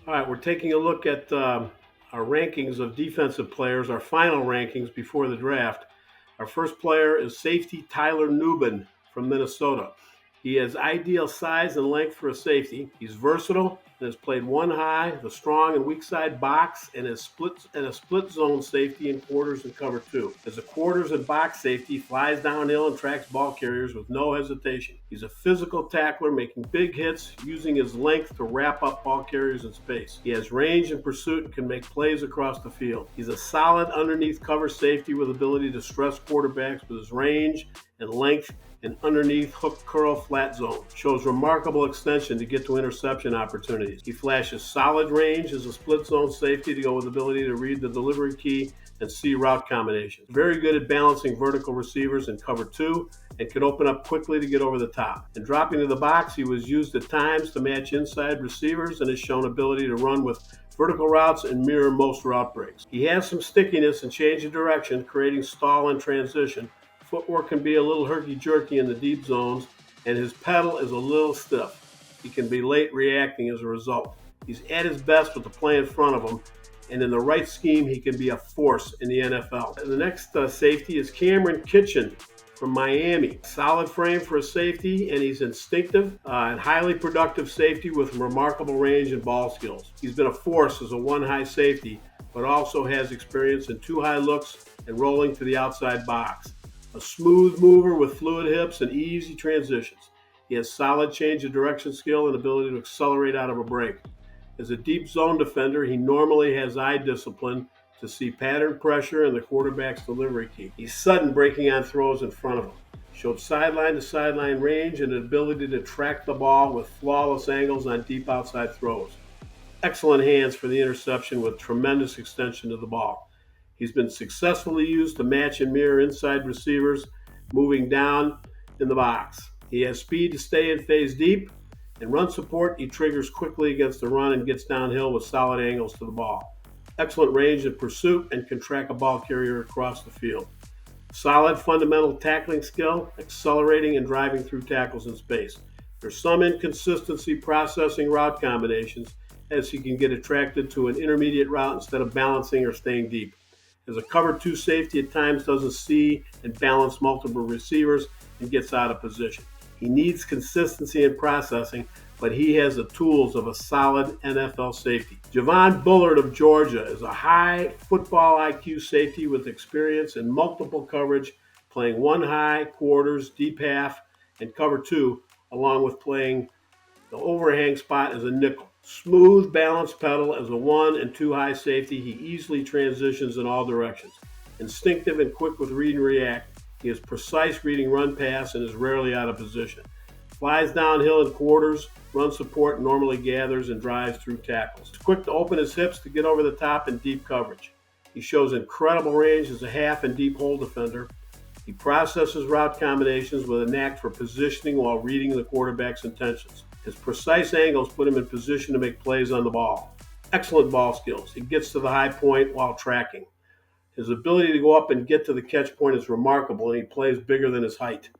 All right, we're taking a look at our rankings of defensive players, our final rankings before the draft. Our first player is safety Tyler Nubin from Minnesota. He has ideal size and length for a safety. He's versatile and has played one high, the strong and weak side box, and a split zone safety in quarters and cover two. As a quarters and box safety, flies downhill and tracks ball carriers with no hesitation. He's a physical tackler, making big hits, using his length to wrap up ball carriers in space. He has range and pursuit and can make plays across the field. He's a solid underneath cover safety with ability to stress quarterbacks with his range and length and underneath hook curl flat zone. Shows remarkable extension to get to interception opportunities. He flashes solid range as a split zone safety to go with ability to read the delivery key and see route combinations. Very good at balancing vertical receivers in cover two and can open up quickly to get over the top. In dropping to the box, he was used at times to match inside receivers and has shown ability to run with vertical routes and mirror most route breaks. He has some stickiness and change of direction, creating stall and transition. Footwork can be a little herky-jerky in the deep zones, and his pedal is a little stiff. He can be late reacting as a result. He's at his best with the play in front of him, and in the right scheme, he can be a force in the NFL. The next safety is Kamren Kinchens from Miami. Solid frame for a safety, and he's instinctive and highly productive safety with remarkable range and ball skills. He's been a force as a one-high safety, but also has experience in two high looks and rolling to the outside box. A smooth mover with fluid hips and easy transitions. He has solid change of direction skill and ability to accelerate out of a break. As a deep zone defender, he normally has eye discipline to see pattern pressure and the quarterback's delivery key. He's sudden breaking on throws in front of him. Showed sideline to sideline range and an ability to track the ball with flawless angles on deep outside throws. Excellent hands for the interception with tremendous extension to the ball. He's been successfully used to match and mirror inside receivers moving down in the box. He has speed to stay in phase deep. In run support, he triggers quickly against the run and gets downhill with solid angles to the ball. Excellent range in pursuit and can track a ball carrier across the field. Solid fundamental tackling skill, accelerating and driving through tackles in space. There's some inconsistency processing route combinations as he can get attracted to an intermediate route instead of balancing or staying deep. As a cover two safety, at times doesn't see and balance multiple receivers and gets out of position. He needs consistency in processing, but he has the tools of a solid NFL safety. Javon Bullard of Georgia is a high football IQ safety with experience in multiple coverage, playing one high, quarters, deep half, and cover two, along with playing the overhang spot as a nickel. Smooth, balanced pedal as a one and two high safety. He easily transitions in all directions. Instinctive and quick with read and react. He is precise reading run pass and is rarely out of position. Flies downhill in quarters, run support, normally gathers and drives through tackles. He's quick to open his hips to get over the top in deep coverage. He shows incredible range as a half and deep hole defender. He processes route combinations with a knack for positioning while reading the quarterback's intentions. His precise angles put him in position to make plays on the ball. Excellent ball skills. He gets to the high point while tracking. His ability to go up and get to the catch point is remarkable, and he plays bigger than his height.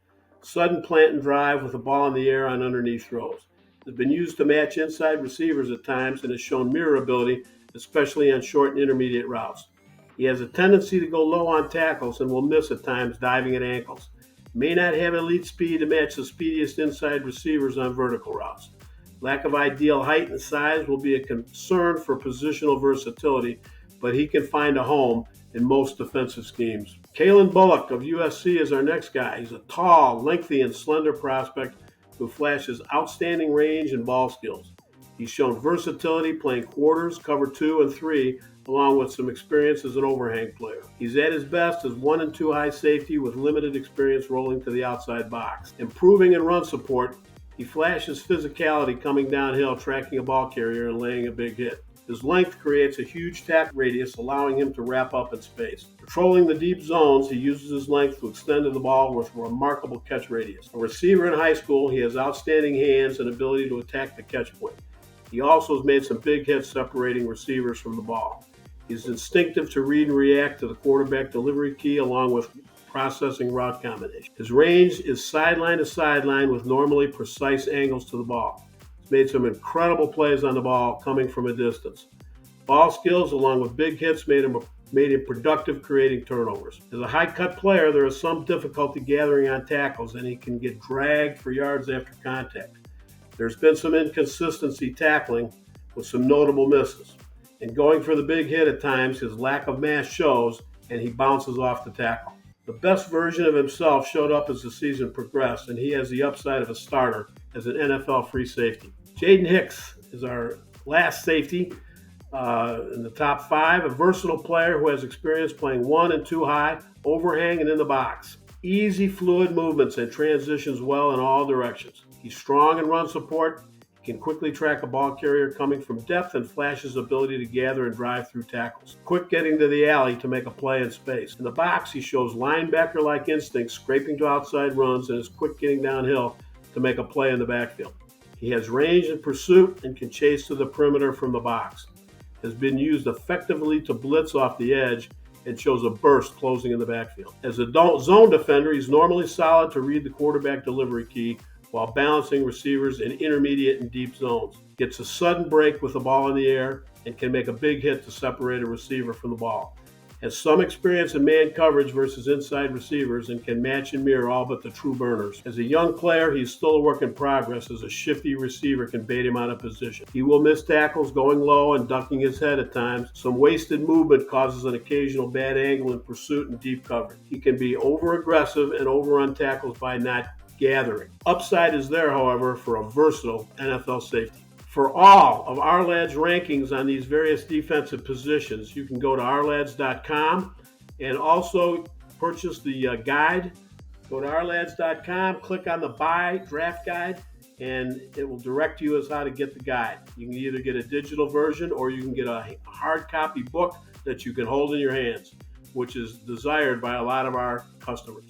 Sudden plant and drive with the ball in the air on underneath throws. Has been used to match inside receivers at times and has shown mirror ability, especially on short and intermediate routes. He has a tendency to go low on tackles and will miss at times diving at ankles. May not have elite speed to match the speediest inside receivers on vertical routes. Lack of ideal height and size will be a concern for positional versatility, but he can find a home in most defensive schemes. Calen Bullock of USC is our next guy. He's a tall, lengthy, and slender prospect who flashes outstanding range and ball skills. He's shown versatility playing quarters, cover two, and three, along with some experience as an overhang player. He's at his best as one and two high safety with limited experience rolling to the outside box. Improving in run support, he flashes physicality coming downhill, tracking a ball carrier and laying a big hit. His length creates a huge tack radius, allowing him to wrap up in space. Patrolling the deep zones, he uses his length to extend to the ball with remarkable catch radius. A receiver in high school, he has outstanding hands and ability to attack the catch point. He also has made some big hits separating receivers from the ball. He's instinctive to read and react to the quarterback delivery key along with processing route combination. His range is sideline to sideline with normally precise angles to the ball. made some incredible plays on the ball coming from a distance. Ball skills, along with big hits, made him productive, creating turnovers. As a high-cut player, there is some difficulty gathering on tackles, and he can get dragged for yards after contact. There's been some inconsistency tackling with some notable misses. And going for the big hit at times, his lack of mass shows, and he bounces off the tackle. The best version of himself showed up as the season progressed, and he has the upside of a starter as an NFL free safety. Jaden Hicks is our last safety in the top 5, a versatile player who has experience playing 1 and 2 high, overhang, and in the box. Easy, fluid movements and transitions well in all directions. He's strong in run support, can quickly track a ball carrier coming from depth, and flashes ability to gather and drive through tackles. Quick getting to the alley to make a play in space. In the box, he shows linebacker-like instincts, scraping to outside runs, and is quick getting downhill to make a play in the backfield. He has range in pursuit and can chase to the perimeter from the box. Has been used effectively to blitz off the edge and shows a burst closing in the backfield. As a zone defender, he's normally solid to read the quarterback delivery key while balancing receivers in intermediate and deep zones. Gets a sudden break with the ball in the air and can make a big hit to separate a receiver from the ball. Has some experience in man coverage versus inside receivers and can match and mirror all but the true burners. As a young player, he's still a work in progress, as a shifty receiver can bait him out of position. He will miss tackles going low and ducking his head at times. Some wasted movement causes an occasional bad angle in pursuit and deep coverage. He can be over-aggressive and overrun tackles by not gathering. Upside is there, however, for a versatile NFL safety. For all of Ourlads rankings on these various defensive positions, you can go to Ourlads.com and also purchase the guide. Go to Ourlads.com, click on the Buy Draft Guide, and it will direct you as how to get the guide. You can either get a digital version or you can get a hard copy book that you can hold in your hands, which is desired by a lot of our customers.